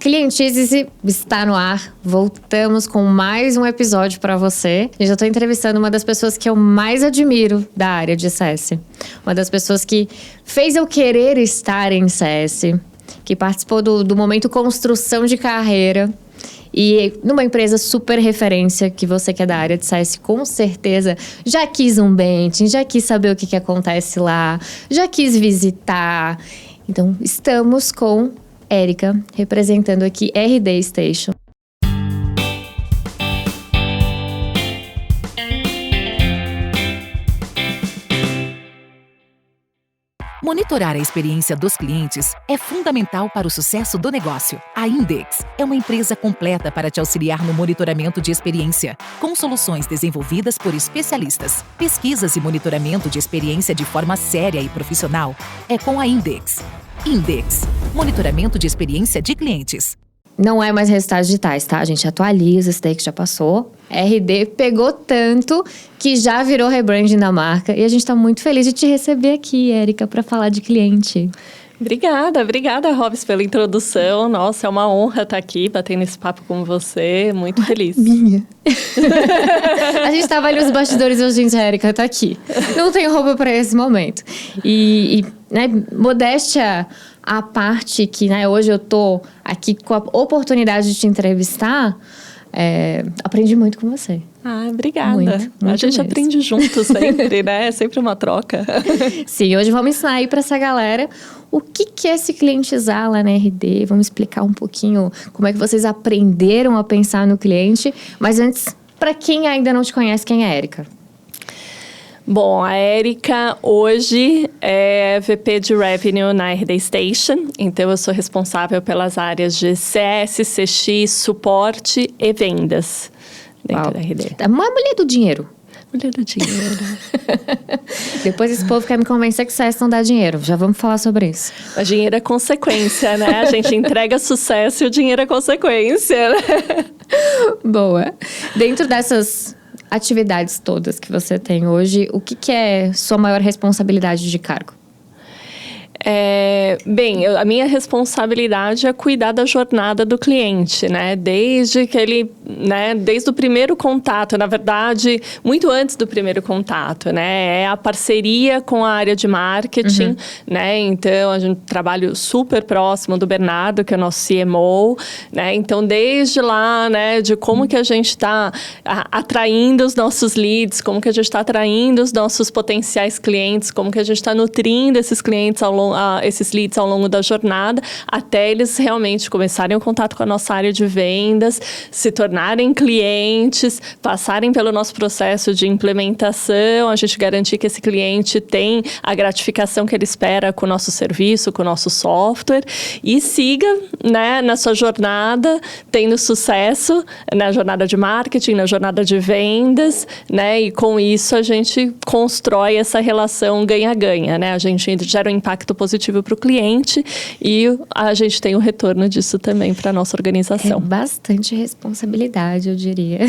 Clientize está no ar. Voltamos com mais um episódio para você. Eu já estou entrevistando uma das pessoas que eu mais admiro da área de CS. Uma das pessoas que fez eu querer estar em CS, que participou do momento construção de carreira. E numa empresa super referência, que você que é da área de CS, com certeza já quis um bench, já quis saber o que acontece lá, já quis visitar. Então, estamos com Érica, representando aqui RD Station. Monitorar a experiência dos clientes é fundamental para o sucesso do negócio. A Index é uma empresa completa para te auxiliar no monitoramento de experiência, com soluções desenvolvidas por especialistas. Pesquisas e monitoramento de experiência de forma séria e profissional é com a Index. Index, monitoramento de experiência de clientes. Não é mais resultados digitais, tá? A gente atualiza, esse daí que já passou. RD pegou tanto que já virou rebranding da marca. E a gente tá muito feliz de te receber aqui, Érica, para falar de cliente. Obrigada, Robs, pela introdução. Nossa, é uma honra estar aqui, batendo esse papo com você. Muito feliz. Minha. A gente tava ali nos bastidores e gente, a Érica tá aqui. Não tenho roupa para esse momento. Né, modéstia à parte que, né, hoje eu tô aqui com a oportunidade de te entrevistar, aprendi muito com você. Obrigada. Muito a gente mesmo. aprende junto sempre, né? É sempre uma troca. Sim, hoje vamos ensinar aí para essa galera o que é se clientizar lá na RD. Vamos explicar um pouquinho como é que vocês aprenderam a pensar no cliente. Mas antes, para quem ainda não te conhece, quem é a Érica? Bom, a Érica hoje é VP de Revenue na RD Station. Então, eu sou responsável pelas áreas de CS, CX, suporte e vendas dentro da RD. Uma mulher do dinheiro. Mulher do dinheiro. Depois esse povo quer me convencer que CS não dá dinheiro. Já vamos falar sobre isso. O dinheiro é consequência, né? A gente entrega sucesso e o dinheiro é consequência, né? Boa. Dentro dessas atividades todas que você tem hoje, o que é sua maior responsabilidade de cargo? A minha responsabilidade é cuidar da jornada do cliente, né? Desde o primeiro contato, na verdade, muito antes do primeiro contato, né? É a parceria com a área de marketing, né? Então, a gente trabalha super próximo do Bernardo, que é o nosso CMO, né? Então, desde lá, né? De como que a gente está atraindo os nossos leads, como que a gente está atraindo os nossos potenciais clientes, como que a gente está nutrindo esses clientes esses leads ao longo da jornada, até eles realmente começarem o contato com a nossa área de vendas, se tornarem clientes, passarem pelo nosso processo de implementação, a gente garantir que esse cliente tem a gratificação que ele espera com o nosso serviço, com o nosso software, e siga, né, na sua jornada, tendo sucesso na jornada de marketing, na jornada de vendas, né, e com isso a gente constrói essa relação ganha-ganha, né, a gente gera um impacto positivo para o cliente e a gente tem o retorno disso também para a nossa organização. É bastante responsabilidade, eu diria.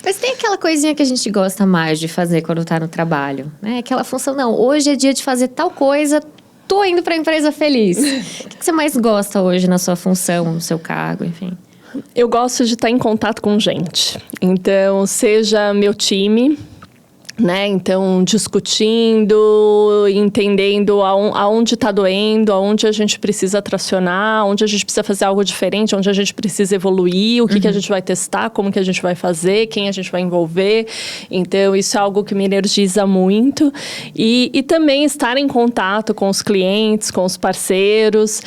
Mas tem aquela coisinha que a gente gosta mais de fazer quando está no trabalho, né? Aquela função, não, hoje é dia de fazer tal coisa, tô indo para a empresa feliz. O que você mais gosta hoje na sua função, no seu cargo, enfim? Eu gosto de estar em contato com gente. Então, seja meu time, né? Então, discutindo, entendendo aonde está doendo, aonde a gente precisa tracionar, onde a gente precisa fazer algo diferente, onde a gente precisa evoluir, o que a gente vai testar, como que a gente vai fazer, quem a gente vai envolver. Então, isso é algo que me energiza muito. E também estar em contato com os clientes, com os parceiros.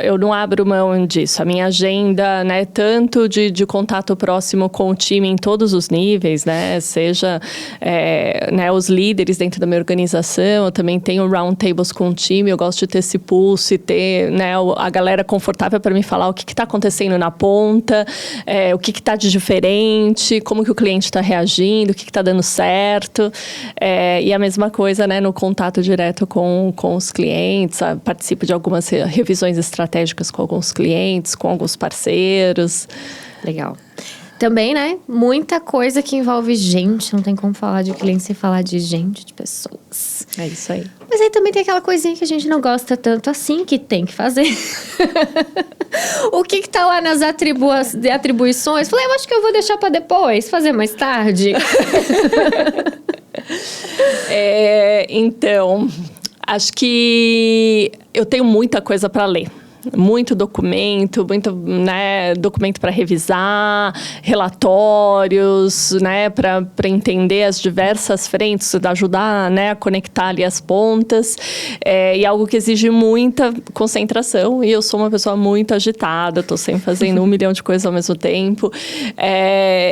Eu não abro mão disso. A minha agenda, né, tanto de contato próximo com o time em todos os níveis, né, seja né, os líderes dentro da minha organização, eu também tenho roundtables com o time, eu gosto de ter esse pulso e ter, né, a galera confortável para me falar o que está acontecendo na ponta, o que está de diferente, como que o cliente está reagindo, o que está dando certo, e a mesma coisa, né, no contato direto com os clientes, participo de algumas revisões estratégicas com alguns clientes, com alguns parceiros. Legal. Também, né? Muita coisa que envolve gente. Não tem como falar de cliente sem falar de gente, de pessoas. É isso aí. Mas aí também tem aquela coisinha que a gente não gosta tanto assim, que tem que fazer. O que tá lá nas atribuições? Falei, eu acho que eu vou deixar pra depois, fazer mais tarde. Então, acho que eu tenho muita coisa para ler. Muito documento, né, documento para revisar, relatórios, né, para entender as diversas frentes, ajudar, né, a conectar ali as pontas, e algo que exige muita concentração, e eu sou uma pessoa muito agitada, estou sempre fazendo 1 milhão de coisas ao mesmo tempo,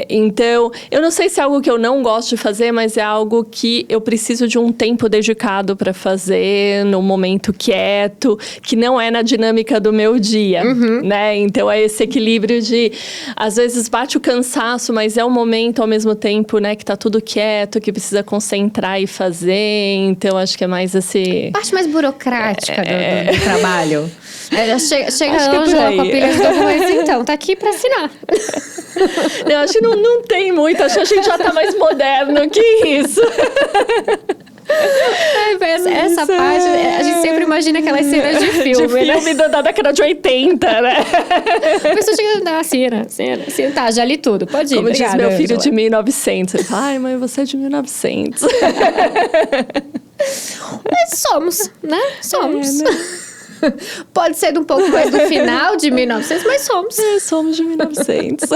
então, eu não sei se é algo que eu não gosto de fazer, mas é algo que eu preciso de um tempo dedicado para fazer, num momento quieto, que não é na dinâmica do meu dia, né? Então, é esse equilíbrio de... Às vezes, bate o cansaço, mas é um momento, ao mesmo tempo, né? Que tá tudo quieto, que precisa concentrar e fazer. Então, acho que é mais esse... Parte mais burocrática do trabalho. Chega acho Ângela com a pilha de documentos, então, tá aqui pra assinar. Eu acho que não tem muito. Acho que a gente já tá mais moderno que isso. Essa parte, a gente sempre imagina aquelas cenas de filme, né? Da década de 80, né? A pessoa chega, assina. Tá, já li tudo, pode ir. Como obrigada, diz meu filho Angela. de 1900. Ele fala, ai, mãe, você é de 1900. Mas somos, né? Somos. Né? Pode ser um pouco mais do final de 1900, mas somos. Somos de 1900.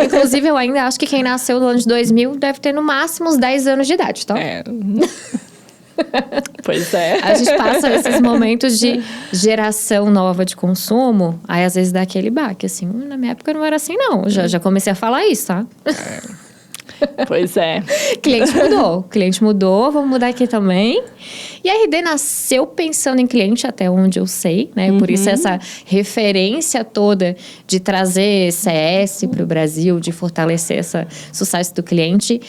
Inclusive, eu ainda acho que quem nasceu no ano de 2000 deve ter no máximo uns 10 anos de idade, tá? Pois é. A gente passa esses momentos de geração nova de consumo, aí às vezes dá aquele baque, assim, na minha época não era assim não, já comecei a falar isso, tá? Pois é. Cliente mudou, vamos mudar aqui também. E a RD nasceu pensando em cliente, até onde eu sei, né? Por isso essa referência toda de trazer CS para o Brasil, de fortalecer esse sucesso do cliente.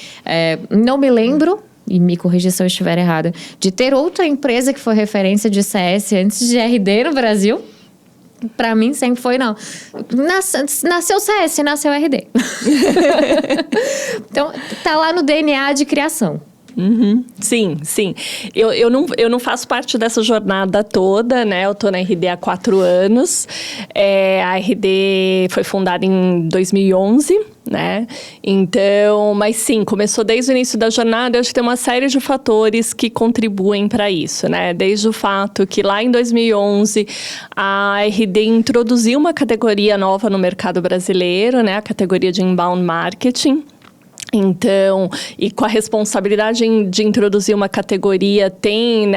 Não me lembro, e me corrija se eu estiver errada, de ter outra empresa que foi referência de CS antes de RD no Brasil. Pra mim, sempre foi, não. Nasceu CS, nasceu RD. Então, tá lá no DNA de criação. Sim. Eu não faço parte dessa jornada toda, né? Eu tô na RD há 4 anos. A RD foi fundada em 2011, né? Então, mas sim, começou desde o início da jornada. Eu acho que tem uma série de fatores que contribuem para isso, né? Desde o fato que lá em 2011 a RD introduziu uma categoria nova no mercado brasileiro, né? A categoria de inbound marketing. Então, e com a responsabilidade de introduzir uma categoria, tem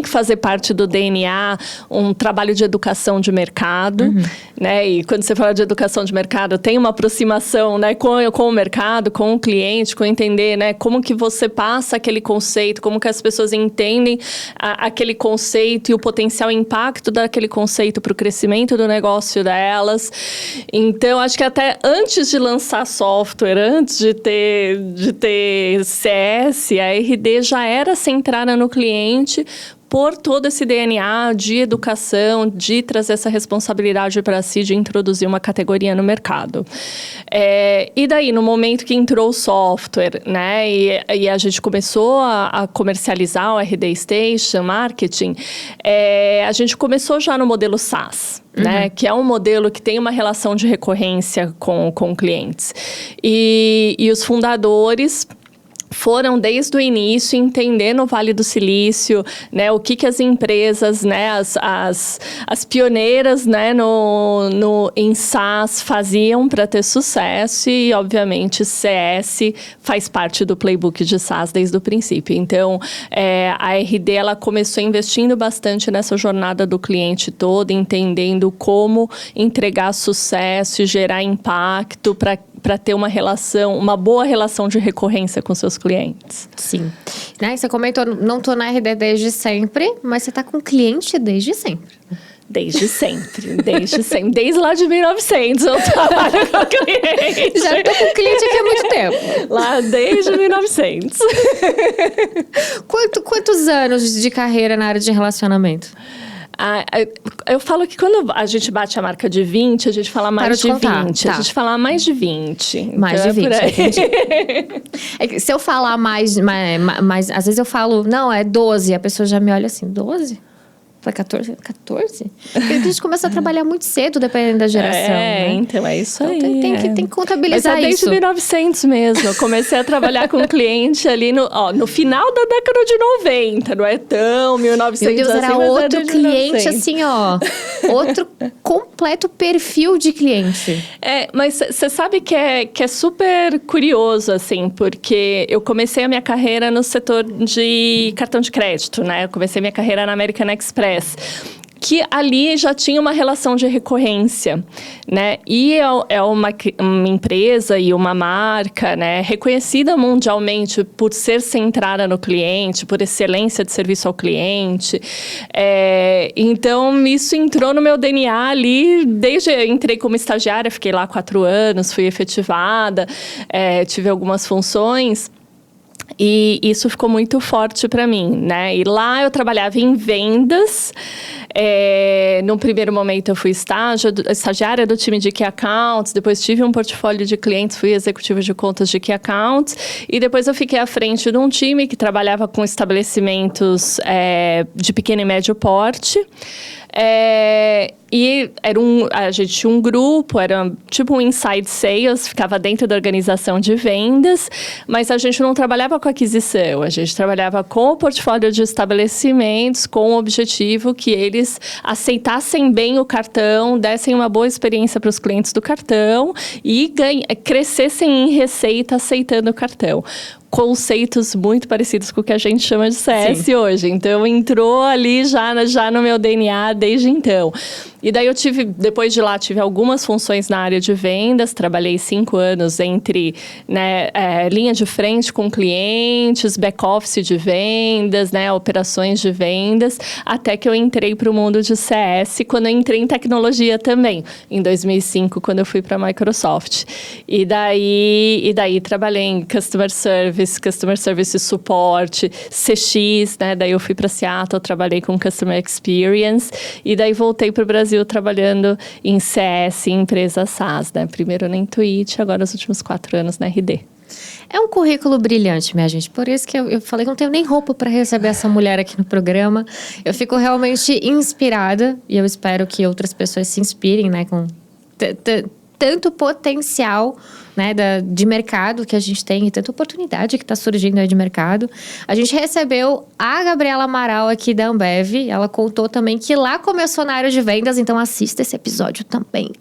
que fazer parte do DNA um trabalho de educação de mercado, né? E quando você fala de educação de mercado, tem uma aproximação, né, com o mercado, com o cliente, com entender, né, como que você passa aquele conceito, como que as pessoas entendem aquele conceito e o potencial impacto daquele conceito para o crescimento do negócio delas. Então, acho que até antes de lançar software, antes de ter CS, a RD já era centrada no cliente por todo esse DNA de educação, de trazer essa responsabilidade para si, de introduzir uma categoria no mercado. E daí, no momento que entrou o software, né, e a gente começou a comercializar o RD Station Marketing, a gente começou já no modelo SaaS. Né, que é um modelo que tem uma relação de recorrência com clientes. E os fundadores foram desde o início entender no Vale do Silício, né, o que as empresas, né, as pioneiras, né, em SaaS faziam para ter sucesso, e obviamente CS faz parte do playbook de SaaS desde o princípio. Então, a RD ela começou investindo bastante nessa jornada do cliente todo, entendendo como entregar sucesso e gerar impacto para ter uma boa relação de recorrência com seus clientes. Sim. Né? Você comentou, não tô na RD desde sempre, mas você tá com cliente desde sempre. Desde sempre. Desde lá de 1900 eu trabalho com cliente. Já tô com cliente aqui há muito tempo. Lá desde 1900. Quantos anos de carreira na área de relacionamento? Eu falo que quando a gente bate a marca de 20, a gente fala mais de 20. Tá. A gente fala mais de 20. Mais de 20, entendi. É que se eu falar mais, às vezes eu falo, não, é 12. A pessoa já me olha assim, 12? Foi 14? 14? Porque a gente começa a trabalhar muito cedo, dependendo da geração, né? Então é isso aí. Então tem que contabilizar mas isso. Desde 1900 mesmo. Eu comecei a trabalhar com cliente ali no final da década de 90. Não é tão 1900 Meu Deus, era assim, outro cliente, assim, ó. Outro completo perfil de cliente. Mas você sabe que é super curioso, assim, porque eu comecei a minha carreira no setor de cartão de crédito, né? Eu comecei minha carreira na American Express, que ali já tinha uma relação de recorrência, né? E é uma empresa e uma marca, né, reconhecida mundialmente por ser centrada no cliente, por excelência de serviço ao cliente. Então, isso entrou no meu DNA ali, desde eu entrei como estagiária, fiquei lá 4 anos, fui efetivada, tive algumas funções. E isso ficou muito forte para mim, né? E lá eu trabalhava em vendas. No primeiro momento eu fui estagiária do time de Key Accounts. Depois tive um portfólio de clientes, fui executiva de contas de Key Accounts. E depois eu fiquei à frente de um time que trabalhava com estabelecimentos de pequeno e médio porte. E a gente tinha um grupo, era tipo um inside sales, ficava dentro da organização de vendas, mas a gente não trabalhava com aquisição, a gente trabalhava com o portfólio de estabelecimentos, com o objetivo que eles aceitassem bem o cartão, dessem uma boa experiência para os clientes do cartão e crescessem em receita aceitando o cartão. Conceitos muito parecidos com o que a gente chama de CS Sim. hoje. Então, entrou ali já no meu DNA desde então. E daí depois de lá, tive algumas funções na área de vendas. Trabalhei 5 anos entre linha de frente com clientes, back-office de vendas, operações de vendas, até que eu entrei para o mundo de CS, quando eu entrei em tecnologia também, em 2005, quando eu fui para a Microsoft. E daí trabalhei em Customer Service Support, CX, daí eu fui para Seattle, trabalhei com Customer Experience, e daí voltei para o Brasil trabalhando em CS, em empresas SaaS, primeiro na Intuit, agora os últimos 4 anos na RD. É um currículo brilhante, minha gente. Por isso que eu falei que não tenho nem roupa para receber essa mulher aqui no programa. Eu fico realmente inspirada e eu espero que outras pessoas se inspirem, com tanto potencial, de mercado que a gente tem e tanta oportunidade que está surgindo aí de mercado. A gente recebeu a Gabriela Amaral aqui da Ambev. Ela contou também que lá começou na área de vendas, então assista esse episódio também.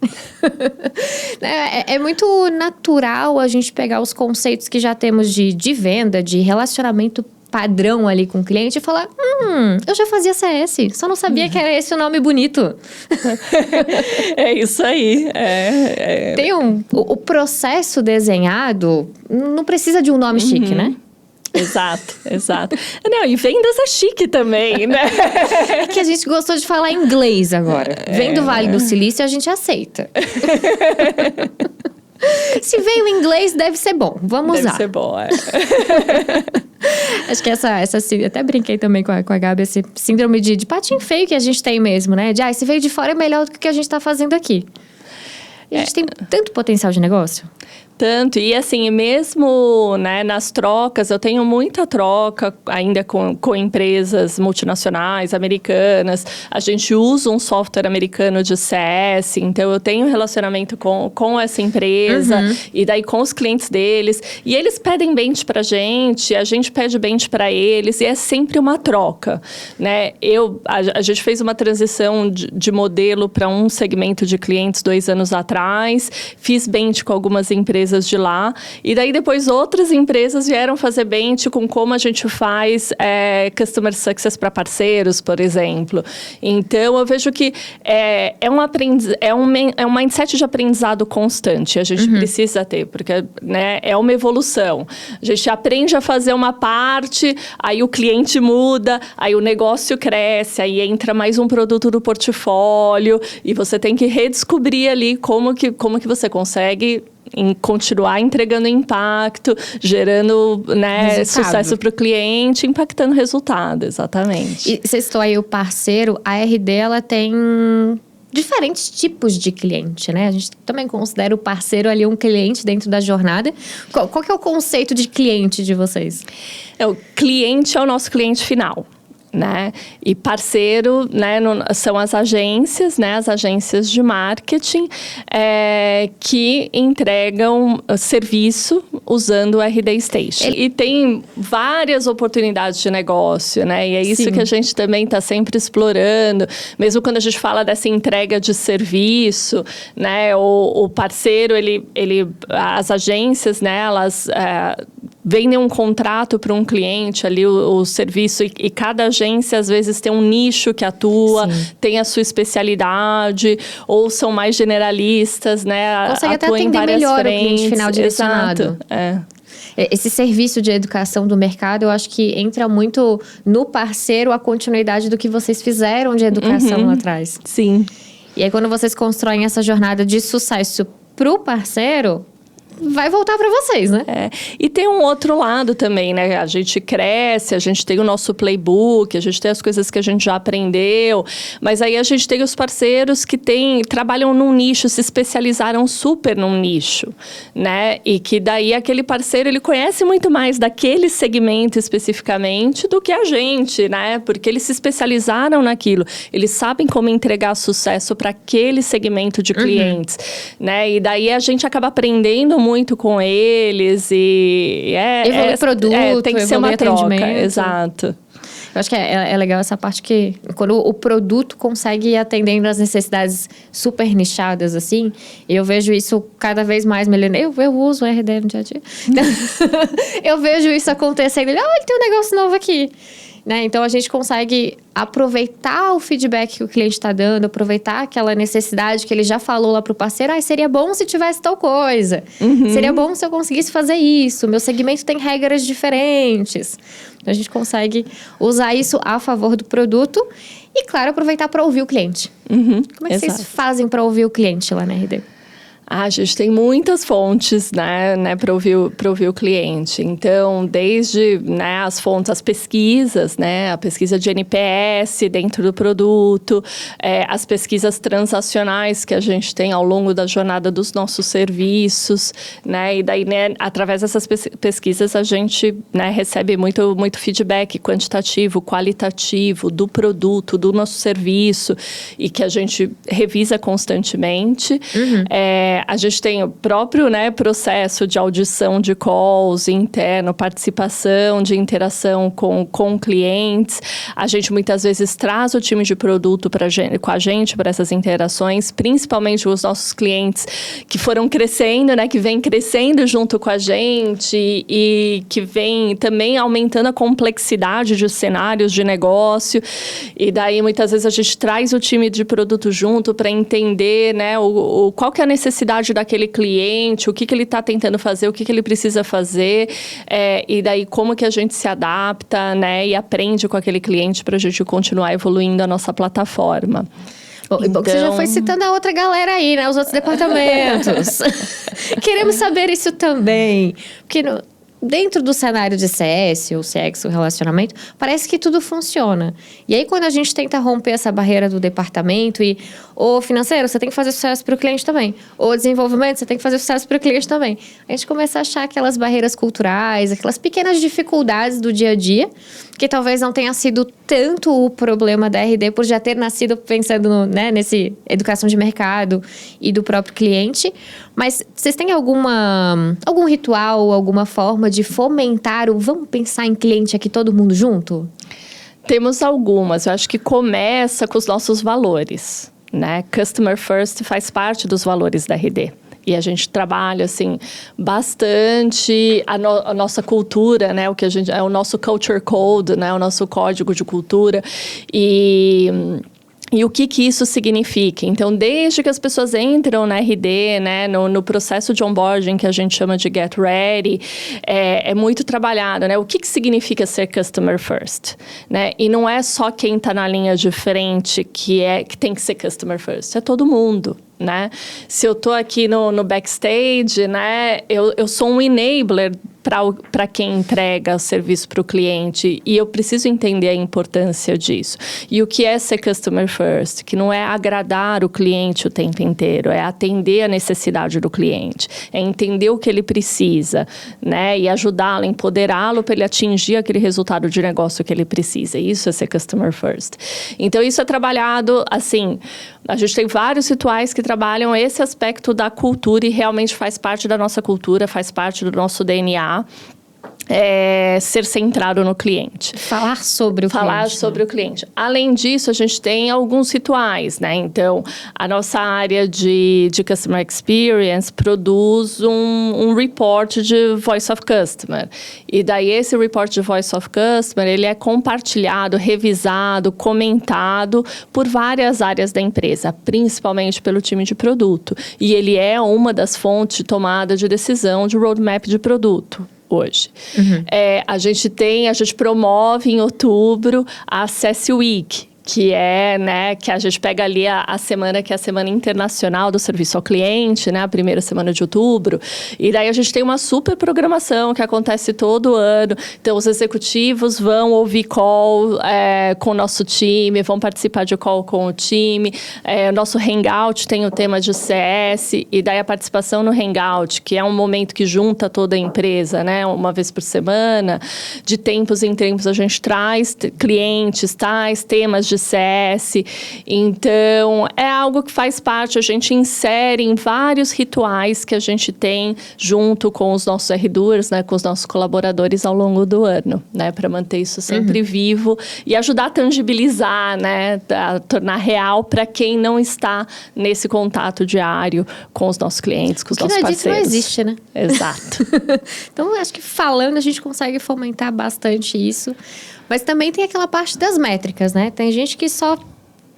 É muito natural a gente pegar os conceitos que já temos de venda, de relacionamento padrão ali com o cliente e falar, eu já fazia CS, só não sabia que era esse o nome bonito. É isso aí. Tem o processo desenhado, não precisa de um nome chique, né? Exato. Não, e vendas é chique também, né? É que a gente gostou de falar inglês agora. Vem do Vale do Silício, a gente aceita. Se veio em inglês, deve ser bom. Vamos usar. Deve ser bom, Acho que essa até brinquei também com a Gabi, esse síndrome de patinho feio que a gente tem mesmo, né? Se veio de fora é melhor do que o que a gente tá fazendo aqui. E a gente tem tanto potencial de negócio. Tanto, e assim, mesmo nas trocas, eu tenho muita troca ainda com empresas multinacionais, americanas. A gente usa um software americano de CS, então eu tenho relacionamento com essa empresa, e daí com os clientes deles. E eles pedem bench pra gente, a gente pede bench pra eles, e é sempre uma troca, A gente fez uma transição de modelo para um segmento de clientes 2 anos atrás, fiz bench com algumas empresas de lá, e daí depois outras empresas vieram fazer bench com como a gente faz Customer Success para parceiros, por exemplo. Então, eu vejo que é um mindset de aprendizado constante, a gente precisa ter, porque é uma evolução. A gente aprende a fazer uma parte, aí o cliente muda, aí o negócio cresce, aí entra mais um produto do portfólio, e você tem que redescobrir ali como que você consegue em continuar entregando impacto, gerando, né, sucesso para o cliente, impactando resultado, exatamente. E você citou aí o parceiro, a RD, ela tem diferentes tipos de cliente, né? A gente também considera o parceiro ali um cliente dentro da jornada. Qual que é o conceito de cliente de vocês? O cliente é o nosso cliente final, né? E parceiro, né, são as agências, né? As agências de marketing que entregam serviço usando o RD Station. E tem várias oportunidades de negócio, né? E é isso que a gente também está sempre explorando. Mesmo quando a gente fala dessa entrega de serviço, né? O parceiro, as agências, né? Elas vendem um contrato para um cliente ali, o serviço, e cada agência às vezes tem um nicho que atua, tem a sua especialidade, ou são mais generalistas, né? Consegue até atender melhor o cliente final direcionado. Exato, Esse serviço de educação do mercado, eu acho que entra muito no parceiro a continuidade do que vocês fizeram de educação lá atrás. Sim. E aí, quando vocês constroem essa jornada de sucesso pro parceiro, vai voltar para vocês, né? E tem um outro lado também, né? A gente cresce, a gente tem o nosso playbook, a gente tem as coisas que a gente já aprendeu, mas aí a gente tem os parceiros que trabalham num nicho, se especializaram super num nicho, né? E que daí aquele parceiro, ele conhece muito mais daquele segmento especificamente do que a gente, né? Porque eles se especializaram naquilo, eles sabem como entregar sucesso para aquele segmento de clientes, né? E daí a gente acaba aprendendo muito com eles e evoluir produto, tem que ser uma troca, exato. Eu acho que é legal essa parte que quando o produto consegue ir atendendo as necessidades super nichadas, assim, eu vejo isso cada vez mais melhorando. Eu uso o RD no dia a dia. Eu vejo isso acontecendo. Ele tem um negócio novo aqui. Né? Então, a gente consegue aproveitar o feedback que o cliente está dando, aproveitar aquela necessidade que ele já falou lá para o parceiro. Seria bom se tivesse tal coisa. Seria bom se eu conseguisse fazer isso. Meu segmento tem regras diferentes. Então, a gente consegue usar isso a favor do produto e, claro, aproveitar para ouvir o cliente. Como é que vocês fazem para ouvir o cliente lá na RD? A gente tem muitas fontes, né, para ouvir o cliente. Então, desde, né, as fontes, as pesquisas, né, a pesquisa de NPS dentro do produto, as pesquisas transacionais que a gente tem ao longo da jornada dos nossos serviços, né, e daí, né, através dessas pesquisas a gente, né, recebe muito feedback quantitativo, qualitativo do produto, do nosso serviço, e que a gente revisa constantemente. A gente tem o próprio, né, processo de audição de calls interno, participação de interação com clientes. A gente muitas vezes traz o time de produto com a gente para essas interações, principalmente os nossos clientes que foram crescendo, né, que vem crescendo junto com a gente e que vem também aumentando a complexidade de cenários de negócio. E daí muitas vezes a gente traz o time de produto junto para entender, né, qual que é a necessidade daquele cliente, o que ele está tentando fazer, o que ele precisa fazer, e daí como que a gente se adapta, né, e aprende com aquele cliente para a gente continuar evoluindo a nossa plataforma. Bom, então... Você já foi citando a outra galera aí, né, os outros departamentos. Queremos saber isso também, porque dentro do cenário de CS, ou CX, o relacionamento, parece que tudo funciona. E aí, quando a gente tenta romper essa barreira do departamento e o financeiro, você tem que fazer sucesso para o cliente também. O desenvolvimento, você tem que fazer sucesso para o cliente também. A gente começa a achar aquelas barreiras culturais, aquelas pequenas dificuldades do dia a dia, que talvez não tenha sido tanto o problema da RD por já ter nascido pensando nesse educação de mercado e do próprio cliente. Mas vocês têm algum ritual, alguma forma de fomentar o vamos pensar em cliente aqui todo mundo junto? Temos algumas. Eu acho que começa com os nossos valores, né? Customer First faz parte dos valores da RD. E a gente trabalha, assim, bastante a nossa cultura, né? O nosso culture code, né? O nosso código de cultura. E E o que isso significa? Então, desde que as pessoas entram na RD, né, no processo de onboarding que a gente chama de Get Ready, é muito trabalhado, né? O que significa ser Customer First, né? E não é só quem está na linha de frente que tem que ser Customer First, é todo mundo. Né? Se eu estou aqui no backstage, né, eu sou um enabler para quem entrega o serviço para o cliente e eu preciso entender a importância disso. E o que é ser customer first? Que não é agradar o cliente o tempo inteiro, é atender a necessidade do cliente, é entender o que ele precisa, né, e ajudá-lo, empoderá-lo para ele atingir aquele resultado de negócio que ele precisa. Isso é ser customer first. Então, isso é trabalhado, assim, a gente tem vários rituais que trabalham esse aspecto da cultura e realmente faz parte da nossa cultura, faz parte do nosso DNA. Ser centrado no cliente. Falar sobre o cliente. Falar sobre o cliente. Além disso, a gente tem alguns rituais, né? Então, a nossa área de Customer Experience produz um report de Voice of Customer. E daí, esse report de Voice of Customer, ele é compartilhado, revisado, comentado por várias áreas da empresa, principalmente pelo time de produto. E ele é uma das fontes de tomada de decisão de roadmap de produto. Hoje. A gente promove em outubro a Access Week, que é, né, que a gente pega ali a semana que é a Semana Internacional do Serviço ao Cliente, né, a primeira semana de outubro. E daí a gente tem uma super programação que acontece todo ano. Então, os executivos vão ouvir call com o nosso time, vão participar de call com o time. O nosso Hangout tem o tema de CS, e daí a participação no Hangout, que é um momento que junta toda a empresa, né, uma vez por semana. De tempos em tempos a gente traz clientes, tais temas de CS, então é algo que faz parte, a gente insere em vários rituais que a gente tem junto com os nossos R-Doers, né, com os nossos colaboradores ao longo do ano, né, para manter isso sempre vivo e ajudar a tangibilizar, né, a tornar real para quem não está nesse contato diário com os nossos clientes, com os nossos parceiros. Não existe, né? Exato. Então, acho que falando, a gente consegue fomentar bastante isso. Mas também tem aquela parte das métricas, né? Tem gente que só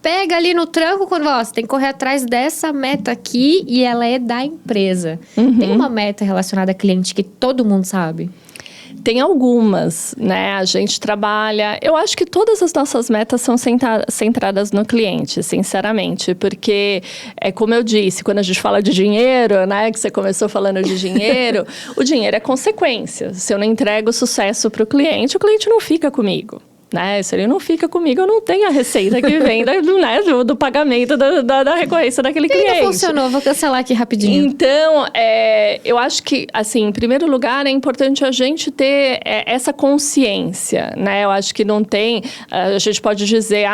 pega ali no tranco quando você tem que correr atrás dessa meta aqui e ela é da empresa. Tem uma meta relacionada a cliente que todo mundo sabe? Tem algumas, né? A gente trabalha... Eu acho que todas as nossas metas são centradas no cliente, sinceramente. Porque, como eu disse, quando a gente fala de dinheiro, né? Que você começou falando de dinheiro, o dinheiro é consequência. Se eu não entrego sucesso para o cliente não fica comigo. Né? Se ele não fica comigo, eu não tenho a receita que vem do pagamento da recorrência daquele cliente. Não funcionou, vou cancelar aqui rapidinho. Então, eu acho que, assim, em primeiro lugar, é importante a gente ter essa consciência, né? Eu acho que não tem... A gente pode dizer,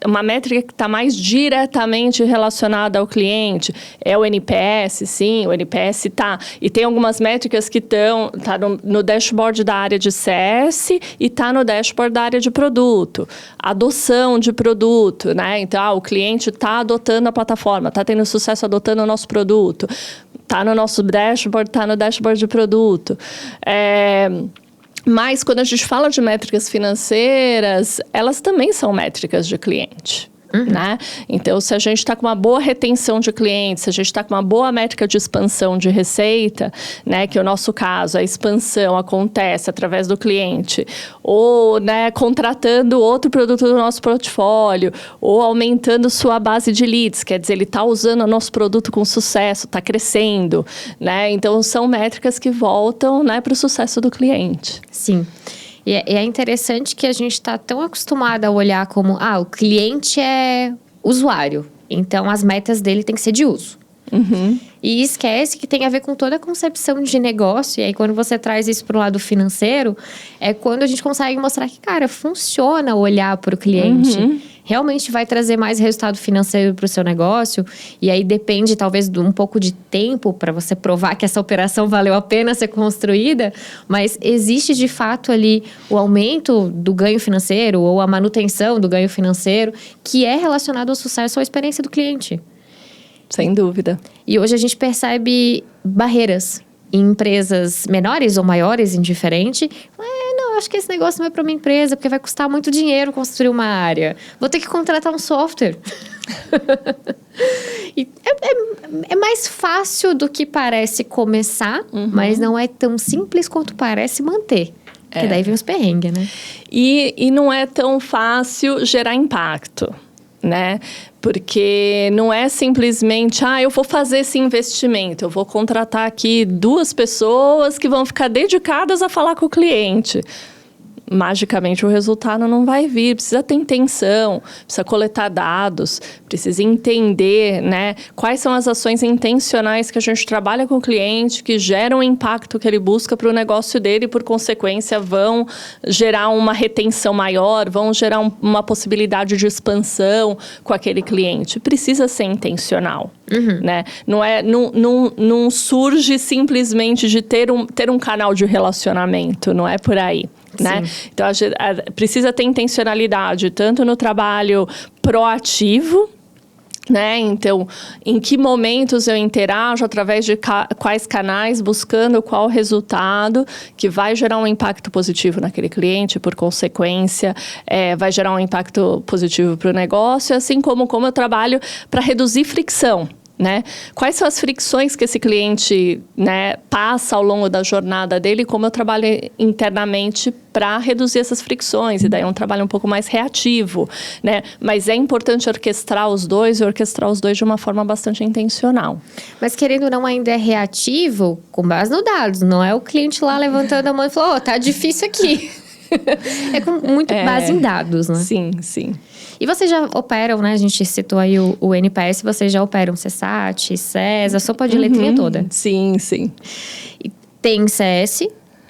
uma métrica que está mais diretamente relacionada ao cliente é o NPS, sim, o NPS está. E tem algumas métricas que estão no dashboard da área de CS e está no dashboard da área de produto, adoção de produto, né? Então, o cliente está adotando a plataforma, está tendo sucesso adotando o nosso produto, está no nosso dashboard, está no dashboard de produto. Mas, quando a gente fala de métricas financeiras, elas também são métricas de cliente. Né? Então, se a gente está com uma boa retenção de clientes, se a gente está com uma boa métrica de expansão de receita, né, que é o nosso caso, a expansão acontece através do cliente, ou, né, contratando outro produto do nosso portfólio, ou aumentando sua base de leads, quer dizer, ele está usando o nosso produto com sucesso, está crescendo, né? Então, são métricas que voltam, né, para o sucesso do cliente. Sim. E é interessante que a gente está tão acostumado a olhar como... o cliente é usuário. Então, as metas dele têm que ser de uso. E esquece que tem a ver com toda a concepção de negócio. E aí, quando você traz isso para o lado financeiro, é quando a gente consegue mostrar que, cara, funciona olhar para o cliente. Realmente vai trazer mais resultado financeiro para o seu negócio. E aí, depende, talvez, de um pouco de tempo para você provar que essa operação valeu a pena ser construída. Mas existe, de fato, ali o aumento do ganho financeiro ou a manutenção do ganho financeiro que é relacionado ao sucesso ou à experiência do cliente. Sem dúvida. E hoje a gente percebe barreiras em empresas menores ou maiores, indiferente. acho que esse negócio não é para minha empresa, porque vai custar muito dinheiro construir uma área. Vou ter que contratar um software. E é mais fácil do que parece começar, mas não é tão simples quanto parece manter. Porque daí vem os perrengues, né? E não é tão fácil gerar impacto, né? Porque não é simplesmente, eu vou fazer esse investimento, eu vou contratar aqui 2 pessoas que vão ficar dedicadas a falar com o cliente. Magicamente o resultado não vai vir, precisa ter intenção, precisa coletar dados, precisa entender, né, quais são as ações intencionais que a gente trabalha com o cliente, que geram o impacto que ele busca para o negócio dele e, por consequência, vão gerar uma retenção maior, vão gerar uma possibilidade de expansão com aquele cliente. Precisa ser intencional, né? Não surge simplesmente de ter um canal de relacionamento, não é por aí. Né? Então, precisa ter intencionalidade, tanto no trabalho proativo, né? Então, em que momentos eu interajo, através de quais canais, buscando qual resultado que vai gerar um impacto positivo naquele cliente, por consequência, vai gerar um impacto positivo para o negócio, assim como eu trabalho para reduzir fricção. Né? Quais são as fricções que esse cliente, né, passa ao longo da jornada dele, e como eu trabalho internamente para reduzir essas fricções, e daí é um trabalho um pouco mais reativo, né? Mas é importante orquestrar os dois de uma forma bastante intencional. Mas querendo ou não, ainda é reativo com base nos dados, não é o cliente lá levantando a mão e falando, tá difícil aqui. É com muito base em dados, né? Sim, sim. E vocês já operam, né? A gente citou aí o NPS, vocês já operam CSAT, CES, a sopa de letrinha toda. Sim, sim. E tem CS,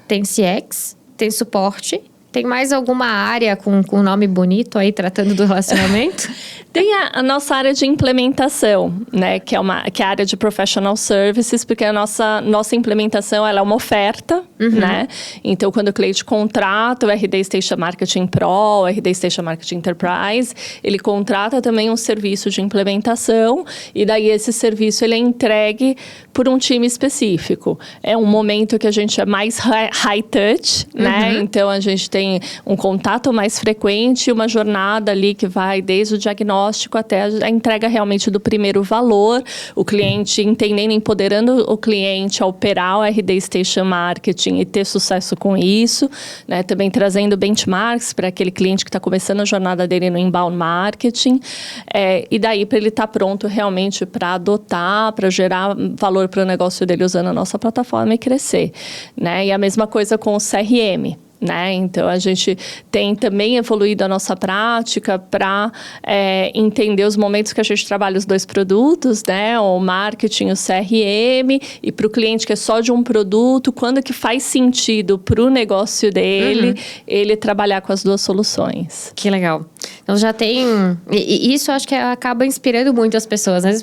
tem CX, tem suporte. Tem mais alguma área com nome bonito aí, tratando do relacionamento? Tem a nossa área de implementação, né? Que é a área de Professional Services, porque a nossa implementação, ela é uma oferta, né? Então, quando o cliente contrata o RD Station Marketing Pro, o RD Station Marketing Enterprise, ele contrata também um serviço de implementação, e daí esse serviço ele é entregue por um time específico. É um momento que a gente é mais high touch, né? Então, a gente tem um contato mais frequente, uma jornada ali que vai desde o diagnóstico até a entrega realmente do primeiro valor, o cliente entendendo, empoderando o cliente a operar o RD Station Marketing e ter sucesso com isso, né? Também trazendo benchmarks para aquele cliente que está começando a jornada dele no inbound marketing, e daí para ele estar pronto realmente para adotar, para gerar valor para o negócio dele usando a nossa plataforma e crescer, né? E a mesma coisa com o CRM. Né? Então, a gente tem também evoluído a nossa prática para entender os momentos que a gente trabalha os 2 produtos, né? O marketing, o CRM, e para o cliente que é só de um produto, quando que faz sentido para o negócio dele, ele trabalhar com as 2 soluções. Que legal. Então, já tem... E isso, acho que acaba inspirando muito as pessoas, né?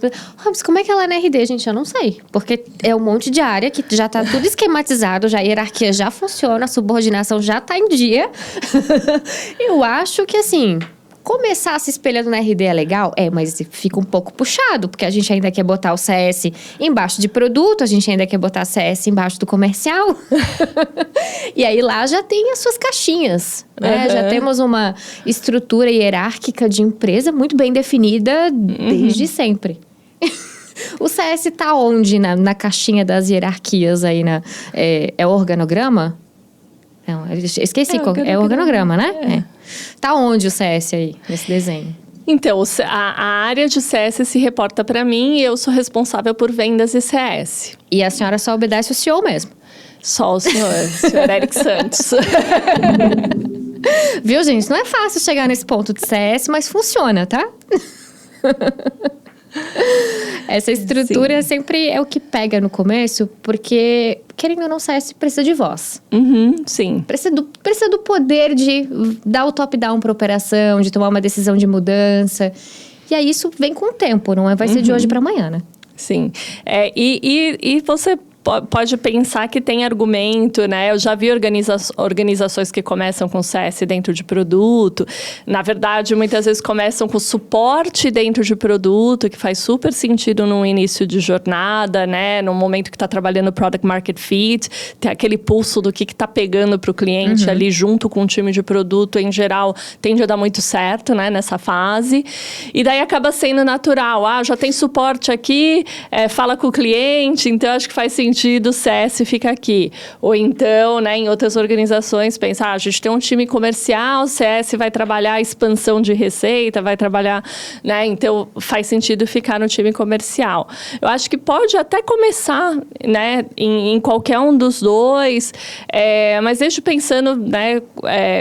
Mas como é que ela é na RD? Gente, eu não sei. Porque é um monte de área que já está tudo esquematizado, já a hierarquia já funciona, a subordinação já tá em dia. Eu acho que, assim, começar se espelhando na RD é legal? Mas fica um pouco puxado, porque a gente ainda quer botar o CS embaixo de produto, a gente ainda quer botar CS embaixo do comercial. E aí lá já tem as suas caixinhas, né? Já temos uma estrutura hierárquica de empresa muito bem definida desde sempre. O CS tá onde na caixinha das hierarquias aí? É organograma? Não, eu esqueci. É organograma, né? Tá onde o CS aí, nesse desenho? Então, a área de CS se reporta para mim e eu sou responsável por vendas e CS. E a senhora só obedece o CEO mesmo? Só o senhor Eric Santos. Viu, gente? Não é fácil chegar nesse ponto de CS, mas funciona, tá? Essa estrutura sempre é o que pega no começo, porque, querendo ou não, CS precisa de voz. Sim. Precisa do poder de dar o top-down para a operação, de tomar uma decisão de mudança. E aí isso vem com o tempo, não vai ser de hoje para amanhã, né? Sim. E você pode pensar que tem argumento, né? Eu já vi organizações que começam com CS dentro de produto. Na verdade, muitas vezes começam com suporte dentro de produto, que faz super sentido no início de jornada, né? No momento que está trabalhando Product Market Fit, tem aquele pulso do que está pegando para o cliente ali junto com o time de produto, em geral, tende a dar muito certo, né? Nessa fase. E daí acaba sendo natural. Já tem suporte aqui, fala com o cliente, então acho que faz sentido, o CS fica aqui. Ou então, né, em outras organizações, pensa, a gente tem um time comercial, o CS vai trabalhar a expansão de receita, vai trabalhar, né, então faz sentido ficar no time comercial. Eu acho que pode até começar, né, em qualquer um dos dois, mas deixo pensando, né,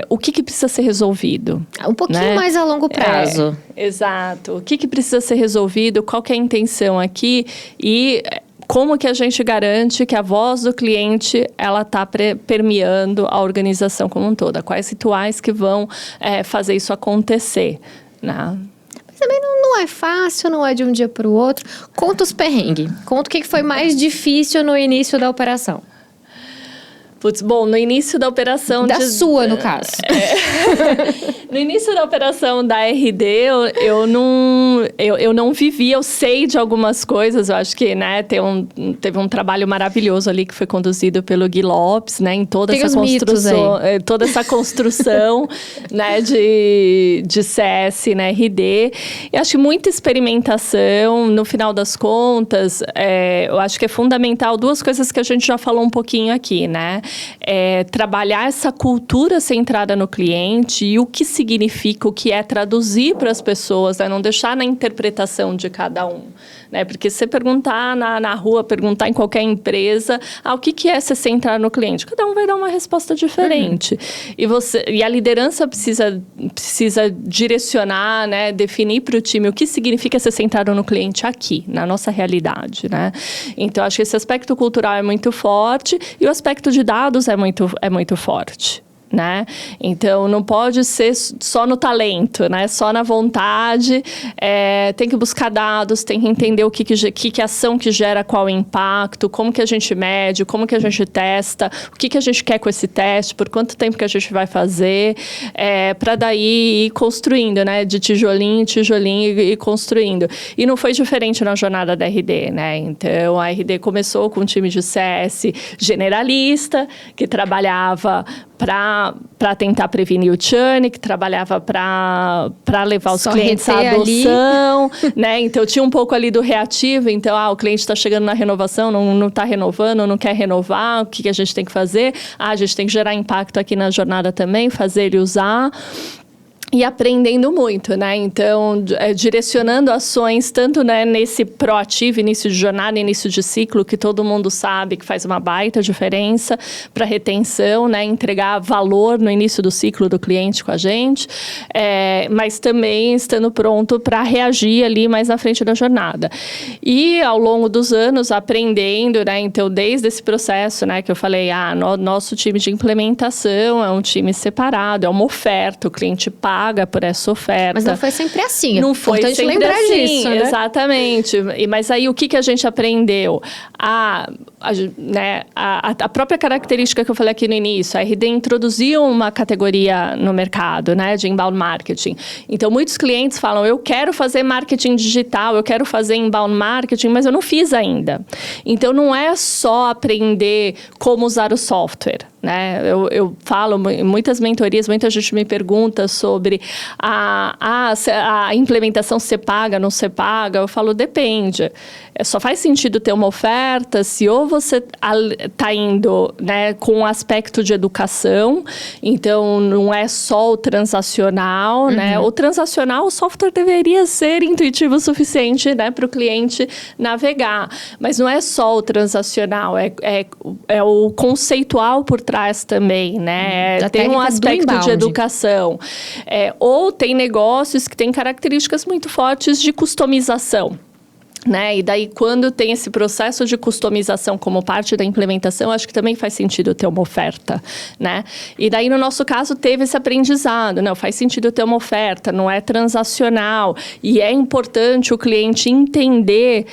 o que precisa ser resolvido. Um pouquinho mais a longo prazo. Exato. O que precisa ser resolvido, qual que é a intenção aqui e como que a gente garante que a voz do cliente ela está permeando a organização como um todo? Quais rituais que vão fazer isso acontecer, né? Mas também não é fácil, não é de um dia para o outro. Conta os perrengues. Conta o que foi mais difícil no início da operação. Bom, no início da operação... sua, no caso. No início da operação da RD, eu não vivi, eu sei de algumas coisas. Eu acho que, né, teve um trabalho maravilhoso ali que foi conduzido pelo Gui Lopes, né, em toda essa construção, toda essa construção, né, de CS na RD. E acho que muita experimentação, no final das contas, eu acho que é fundamental duas coisas que a gente já falou um pouquinho aqui, né? Trabalhar essa cultura centrada no cliente e o que significa, o que é traduzir para as pessoas, né? Não deixar na interpretação de cada um, né? Porque se você perguntar na rua, perguntar em qualquer empresa, o que é ser centrado no cliente? Cada um vai dar uma resposta diferente. E a liderança precisa direcionar, né? Definir para o time o que significa ser centrado no cliente aqui, na nossa realidade, né? Então, acho que esse aspecto cultural é muito forte e o aspecto de dados é muito forte, né? Então, não pode ser só no talento, né? Só na vontade. Tem que buscar dados, tem que entender o que ação que gera qual impacto, como que a gente mede, como que a gente testa, o que a gente quer com esse teste, por quanto tempo que a gente vai fazer, para daí ir construindo, né? De tijolinho em tijolinho e construindo. E não foi diferente na jornada da RD, né? Então, a RD começou com um time de CS generalista, que trabalhava para tentar prevenir o churn, que trabalhava para levar os clientes à adoção, né? Então, tinha um pouco ali do reativo. Então, o cliente está chegando na renovação, não está renovando, não quer renovar. O que a gente tem que fazer? A gente tem que gerar impacto aqui na jornada também, fazer ele usar. E aprendendo muito, né? Então, direcionando ações, tanto, né, nesse proativo, início de jornada, início de ciclo, que todo mundo sabe que faz uma baita diferença para retenção, né? Entregar valor no início do ciclo do cliente com a gente, mas também estando pronto para reagir ali mais na frente da jornada. E, ao longo dos anos, aprendendo, né? Então, desde esse processo, né, que eu falei, nosso time de implementação é um time separado, é uma oferta, o cliente paga por essa oferta. Mas não foi sempre assim. Não foi sempre lembrar assim, disso, né? Exatamente. Mas aí, o que a gente aprendeu? A própria característica que eu falei aqui no início, a RD introduziu uma categoria no mercado, né, de inbound marketing. Então, muitos clientes falam, eu quero fazer marketing digital, eu quero fazer inbound marketing, mas eu não fiz ainda. Então, não é só aprender como usar o software, né? Eu falo em muitas mentorias, muita gente me pergunta sobre a implementação se paga, não se paga. Eu falo, depende. Só faz sentido ter uma oferta se ou você está indo, né, com um aspecto de educação, então não é só o transacional, né? O transacional, o software deveria ser intuitivo o suficiente, né, para o cliente navegar. Mas não é só o transacional, é o conceitual por trás também, né? Tem um aspecto de educação. Ou tem negócios que têm características muito fortes de customização, né? E daí, quando tem esse processo de customização como parte da implementação, acho que também faz sentido ter uma oferta, né? E daí, no nosso caso, teve esse aprendizado, não, faz sentido ter uma oferta, não é transacional. E é importante o cliente entender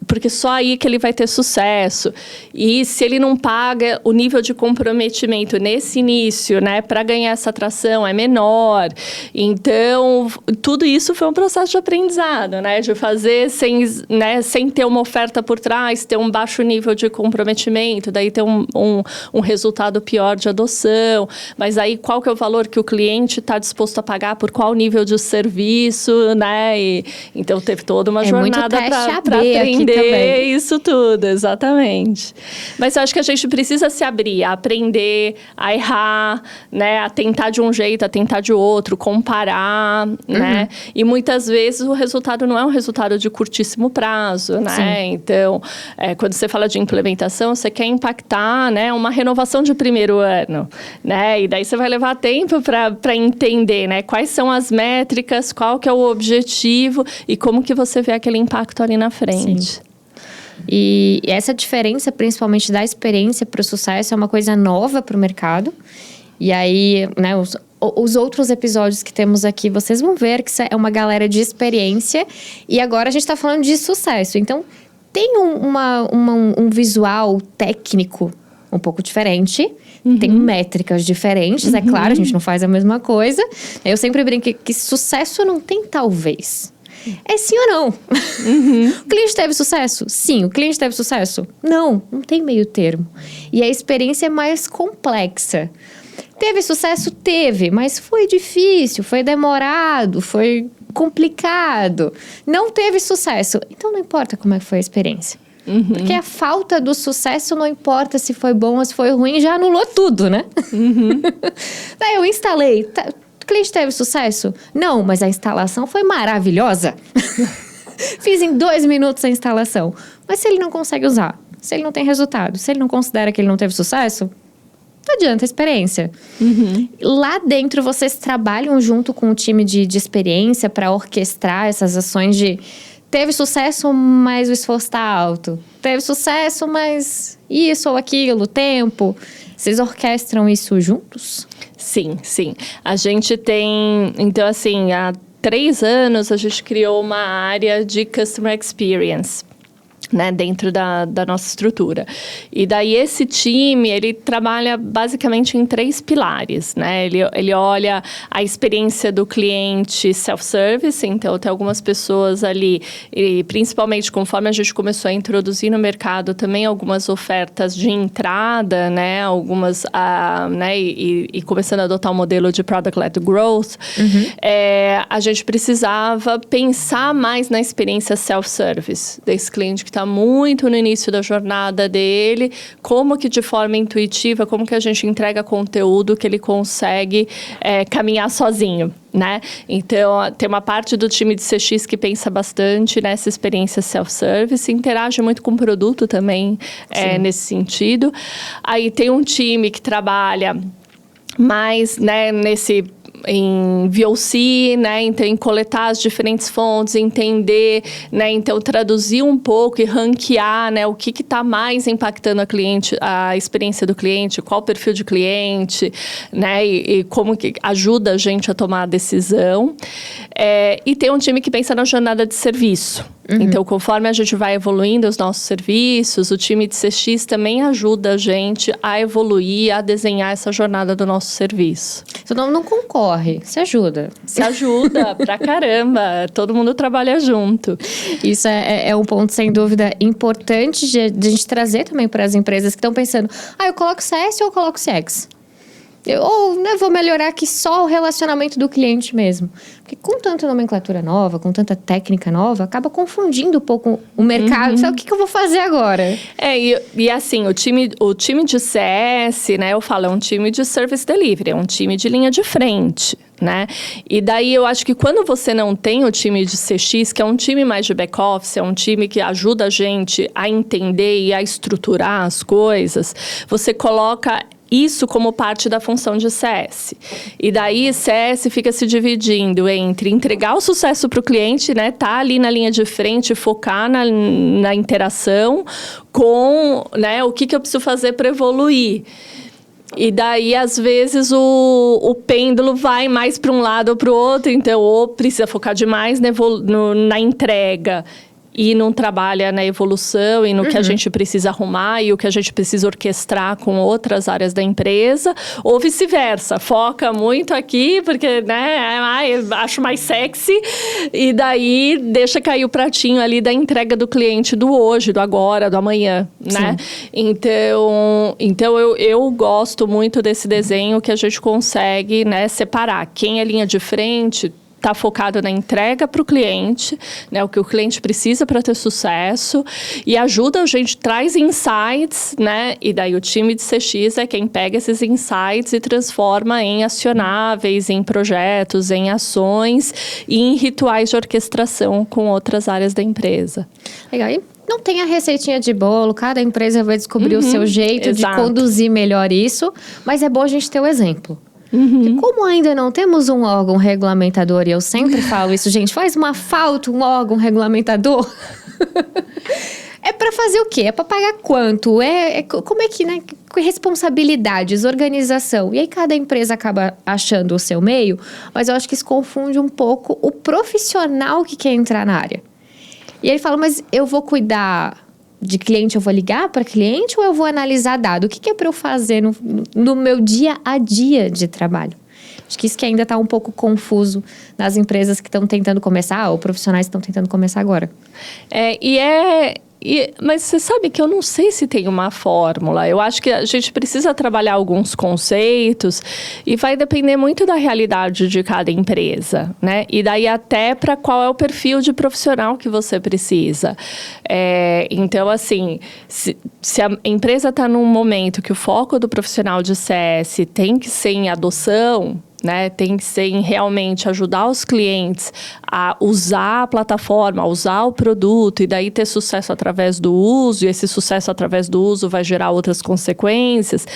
porque só aí que ele vai ter sucesso. E se ele não paga, o nível de comprometimento nesse início, né, para ganhar essa atração é menor. Então, tudo isso foi um processo de aprendizado, né, de fazer sem ter uma oferta por trás, ter um baixo nível de comprometimento, daí ter um resultado pior de adoção. Mas aí, qual que é o valor que o cliente está disposto a pagar por qual nível de serviço, né? Então, teve toda uma jornada para aprender isso tudo, exatamente. Mas eu acho que a gente precisa se abrir, a aprender, a errar, né? A tentar de um jeito, a tentar de outro, comparar, né? E muitas vezes o resultado não é um resultado de curtíssimo prazo, né? Sim. Então, quando você fala de implementação, você quer impactar, né, uma renovação de primeiro ano, né? E daí você vai levar tempo para entender, né? Quais são as métricas, qual que é o objetivo e como que você vê aquele impacto ali na frente. Sim. E essa diferença, principalmente da experiência para o sucesso, é uma coisa nova para o mercado. E aí, né, os outros episódios que temos aqui, vocês vão ver que é uma galera de experiência. E agora a gente está falando de sucesso. Então, tem um visual técnico um pouco diferente. Tem métricas diferentes, é claro, a gente não faz a mesma coisa. Eu sempre brinco que sucesso não tem talvez. É sim ou não? O cliente teve sucesso? Sim. O cliente teve sucesso? Não tem meio termo. E a experiência é mais complexa. Teve sucesso? Teve, mas foi difícil, foi demorado, foi complicado. Não teve sucesso. Então não importa como é que foi a experiência. Porque a falta do sucesso, não importa se foi bom ou se foi ruim, já anulou tudo, né? Daí eu instalei. O cliente teve sucesso? Não, mas a instalação foi maravilhosa. Fiz em 2 minutos a instalação. Mas se ele não consegue usar, se ele não tem resultado, se ele não considera que ele não teve sucesso, não adianta a experiência. Lá dentro, vocês trabalham junto com o time de experiência para orquestrar essas ações de... Teve sucesso, mas o esforço está alto. Teve sucesso, mas isso ou aquilo, tempo. Vocês orquestram isso juntos? Sim. A gente tem... Então, assim, há 3 anos, a gente criou uma área de Customer Experience, né, dentro da nossa estrutura. E daí esse time, ele trabalha basicamente em 3 pilares, né? Ele olha a experiência do cliente self-service, então tem algumas pessoas ali, e principalmente conforme a gente começou a introduzir no mercado também algumas ofertas de entrada, né? Algumas, né? E começando a adotar o modelo de Product-Led Growth, a gente precisava pensar mais na experiência self-service desse cliente que está muito no início da jornada dele, como que de forma intuitiva, como que a gente entrega conteúdo que ele consegue caminhar sozinho, né? Então, tem uma parte do time de CX que pensa bastante nessa experiência self-service, interage muito com o produto também nesse sentido. Aí tem um time que trabalha mais, né, em VOC, né, então em coletar as diferentes fontes, entender, né, então traduzir um pouco e ranquear, né, o que está mais impactando a experiência do cliente, qual o perfil de cliente, né, e como que ajuda a gente a tomar a decisão. E tem um time que pensa na jornada de serviço. Então, conforme a gente vai evoluindo os nossos serviços, o time de CX também ajuda a gente a evoluir, a desenhar essa jornada do nosso serviço. Seu nome não concorre, se ajuda. Se ajuda pra caramba, todo mundo trabalha junto. Isso é um ponto, sem dúvida, importante de a gente trazer também para as empresas que estão pensando, eu coloco CS ou eu coloco CX? Ou vou melhorar aqui só o relacionamento do cliente mesmo. Porque com tanta nomenclatura nova, com tanta técnica nova, acaba confundindo um pouco o mercado. Fala, o que eu vou fazer agora? E assim, o time de CS, né, eu falo, é um time de Service Delivery, é um time de linha de frente, né? E daí eu acho que quando você não tem o time de CX, que é um time mais de back-office, é um time que ajuda a gente a entender e a estruturar as coisas, você coloca isso como parte da função de CS. E daí, CS fica se dividindo entre entregar o sucesso para o cliente, né? Tá ali na linha de frente, focar na interação com, né, o que eu preciso fazer para evoluir. E daí, às vezes, o pêndulo vai mais para um lado ou para o outro. Então, ou precisa focar demais na entrega e não trabalha na evolução e no que a gente precisa arrumar e o que a gente precisa orquestrar com outras áreas da empresa, ou vice-versa, foca muito aqui porque, né, acho mais sexy e daí deixa cair o pratinho ali da entrega do cliente do hoje, do agora, do amanhã, né? Então eu gosto muito desse desenho que a gente consegue, né, separar quem é linha de frente, está focado na entrega para o cliente, né, o que o cliente precisa para ter sucesso, e ajuda a gente, traz insights, né, e daí o time de CX é quem pega esses insights e transforma em acionáveis, em projetos, em ações e em rituais de orquestração com outras áreas da empresa. Legal. E não tem a receitinha de bolo, cada empresa vai descobrir o seu jeito de conduzir melhor isso, mas é bom a gente ter o exemplo. E como ainda não temos um órgão regulamentador, e eu sempre falo isso, gente, faz uma falta um órgão regulamentador. É para fazer o quê? É para pagar quanto? Como é que, né? Responsabilidades, organização. E aí cada empresa acaba achando o seu meio, mas eu acho que isso confunde um pouco o profissional que quer entrar na área. E ele fala, mas eu vou cuidar de cliente, eu vou ligar para cliente ou eu vou analisar dado? O que é para eu fazer no meu dia a dia de trabalho? Acho que isso que ainda está um pouco confuso nas empresas que estão tentando começar, ou profissionais que estão tentando começar agora. Mas você sabe que eu não sei se tem uma fórmula. Eu acho que a gente precisa trabalhar alguns conceitos e vai depender muito da realidade de cada empresa, né? E daí até para qual é o perfil de profissional que você precisa. Então, assim, se a empresa está num momento que o foco do profissional de CS tem que ser em adoção, né, tem que ser em realmente ajudar os clientes a usar a plataforma, a usar o produto e daí ter sucesso através do uso, e esse sucesso através do uso vai gerar outras consequências.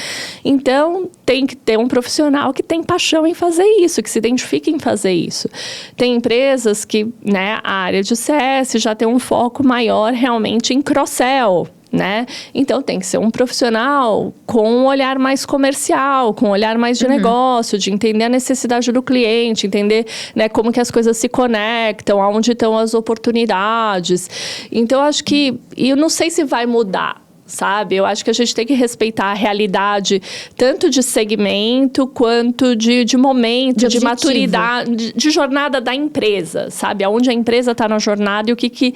Então, tem que ter um profissional que tem paixão em fazer isso, que se identifique em fazer isso. Tem empresas que, né, a área de CS já tem um foco maior realmente em cross-sell, né? Então tem que ser um profissional com um olhar mais comercial, com um olhar mais de negócio, de entender a necessidade do cliente, entender, né, como que as coisas se conectam, aonde estão as oportunidades. Então acho que, e eu não sei se vai mudar, sabe? Eu acho que a gente tem que respeitar a realidade, tanto de segmento, quanto de momento, de maturidade, de jornada da empresa, sabe? Aonde a empresa está na jornada e o que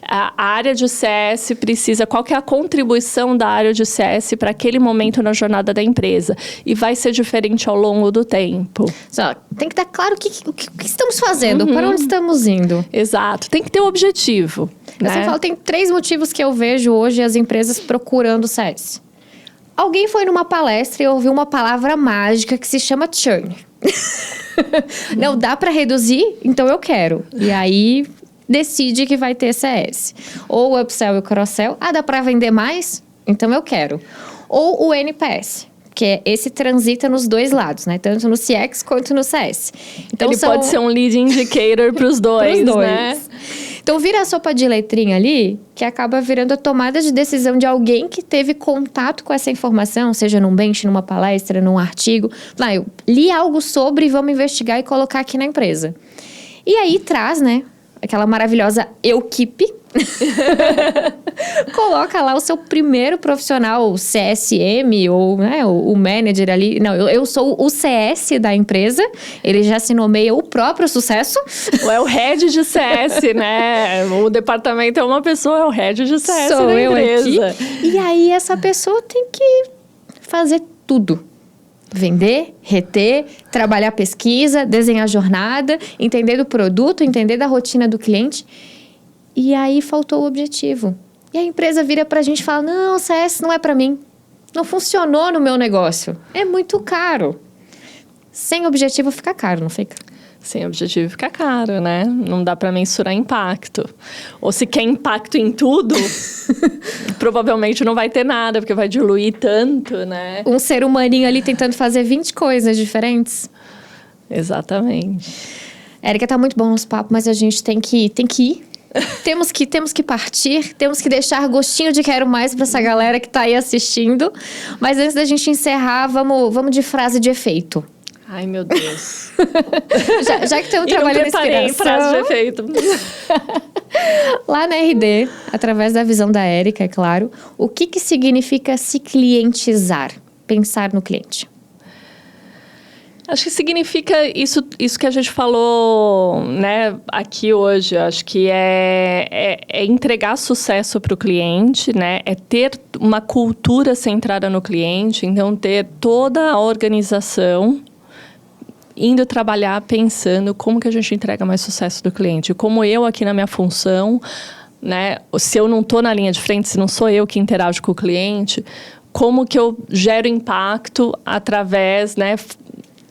a área de CS precisa, qual que é a contribuição da área de CS para aquele momento na jornada da empresa. E vai ser diferente ao longo do tempo. Só, tem que estar claro o que estamos fazendo, para onde estamos indo. Exato, tem que ter um objetivo. Eu sempre falo, tem 3 motivos que eu vejo hoje as empresas procurando CS. Alguém foi numa palestra e ouviu uma palavra mágica que se chama churn. Não dá para reduzir, então eu quero. E aí decide que vai ter CS. Ou o upsell e o cross-sell. Dá para vender mais? Então eu quero. Ou o NPS, que esse transita nos dois lados, né? Tanto no CX quanto no CS. Então, ele pode ser um lead indicator para os dois, né? Então, vira a sopa de letrinha ali, que acaba virando a tomada de decisão de alguém que teve contato com essa informação, seja num bench, numa palestra, num artigo. Eu li algo sobre e vamos investigar e colocar aqui na empresa. E aí traz, né, aquela maravilhosa equipe. Coloca lá o seu primeiro profissional, o CSM ou, né, o manager ali. Não, eu sou o CS da empresa. Ele já se nomeia o próprio sucesso. Ou é o head de CS, né? O departamento é uma pessoa, é o head de CS sou da eu empresa. Aqui. E aí essa pessoa tem que fazer tudo. Vender, reter, trabalhar pesquisa, desenhar jornada, entender do produto, entender da rotina do cliente. E aí faltou o objetivo. E a empresa vira pra gente e fala, não, CS não é pra mim. Não funcionou no meu negócio. É muito caro. Sem objetivo fica caro, não fica? Sem objetivo fica caro, né? Não dá pra mensurar impacto. Ou se quer impacto em tudo, provavelmente não vai ter nada, porque vai diluir tanto, né? Um ser humaninho ali tentando fazer 20 coisas diferentes. Exatamente. Érica, tá muito bom o nosso papo, mas a gente tem que ir. Temos que partir, temos que deixar gostinho de quero mais para essa galera que tá aí assistindo. Mas antes da gente encerrar, vamos de frase de efeito. Ai, meu Deus. já que estamos trabalhando inspiração. Em frase de efeito. Lá na RD, através da visão da Érica, é claro, o que significa se clientizar? Pensar no cliente. Acho que significa isso que a gente falou, né, aqui hoje. Acho que é entregar sucesso para o cliente, né? É ter uma cultura centrada no cliente. Então, ter toda a organização indo trabalhar pensando como que a gente entrega mais sucesso do cliente. Como eu aqui na minha função, né? Se eu não estou na linha de frente, se não sou eu que interajo com o cliente, como que eu gero impacto através, né?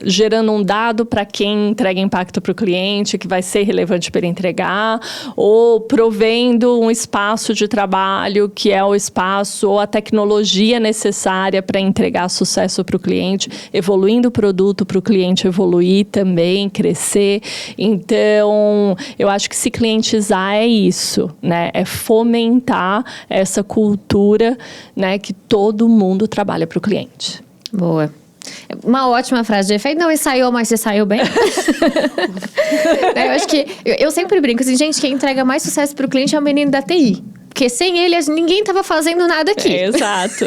Gerando um dado para quem entrega impacto para o cliente, que vai ser relevante para ele entregar, ou provendo um espaço de trabalho, que é o espaço ou a tecnologia necessária para entregar sucesso para o cliente, evoluindo o produto para o cliente evoluir também, crescer. Então, eu acho que se clientizar é isso, né? É fomentar essa cultura, né, que todo mundo trabalha para o cliente. Boa. Uma ótima frase de efeito. Não ensaiou, mas você saiu bem. Eu acho que... Eu sempre brinco assim, gente, quem entrega mais sucesso para o cliente é o menino da TI. Porque sem ele, ninguém estava fazendo nada aqui. Exato.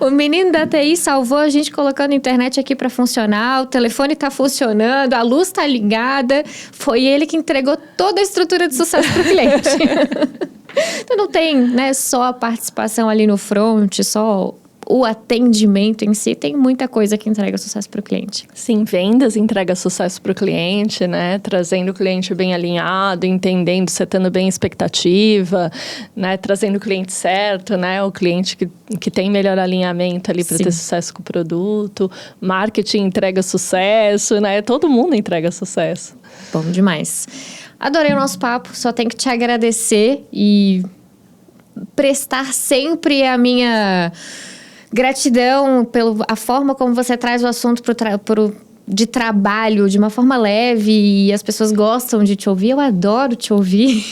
O menino da TI salvou a gente colocando a internet aqui para funcionar, o telefone está funcionando, a luz está ligada. Foi ele que entregou toda a estrutura de sucesso para o cliente. Então não tem, né, só a participação ali no front, só o atendimento em si, tem muita coisa que entrega sucesso para o cliente. Sim, vendas entrega sucesso para o cliente, né? Trazendo o cliente bem alinhado, entendendo, setando bem a expectativa, né? Trazendo o cliente certo, né? O cliente que tem melhor alinhamento ali para ter sucesso com o produto. Marketing entrega sucesso, né? Todo mundo entrega sucesso. Bom demais. Adorei o nosso papo, só tenho que te agradecer e prestar sempre a minha gratidão pela forma como você traz o assunto de trabalho de uma forma leve e as pessoas gostam de te ouvir. Eu adoro te ouvir.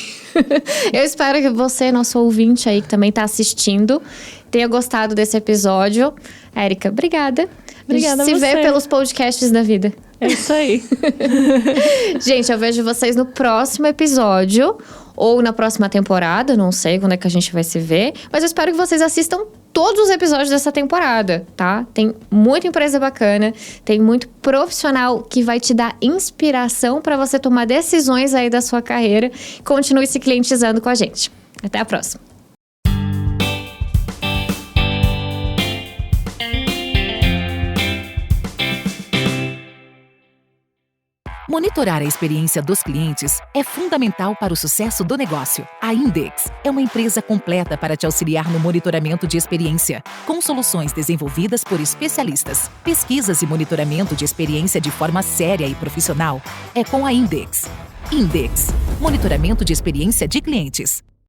Eu espero que você, nosso ouvinte aí que também está assistindo, tenha gostado desse episódio. Érica, obrigada. Obrigada a você. Se vê pelos podcasts da vida. É isso aí. Gente, eu vejo vocês no próximo episódio ou na próxima temporada. Não sei quando é que a gente vai se ver, mas eu espero que vocês assistam todos os episódios dessa temporada, tá? Tem muita empresa bacana, tem muito profissional que vai te dar inspiração para você tomar decisões aí da sua carreira. Continue se clientizando com a gente. Até a próxima. Monitorar a experiência dos clientes é fundamental para o sucesso do negócio. A Index é uma empresa completa para te auxiliar no monitoramento de experiência, com soluções desenvolvidas por especialistas. Pesquisas e monitoramento de experiência de forma séria e profissional é com a Index. Index, monitoramento de experiência de clientes.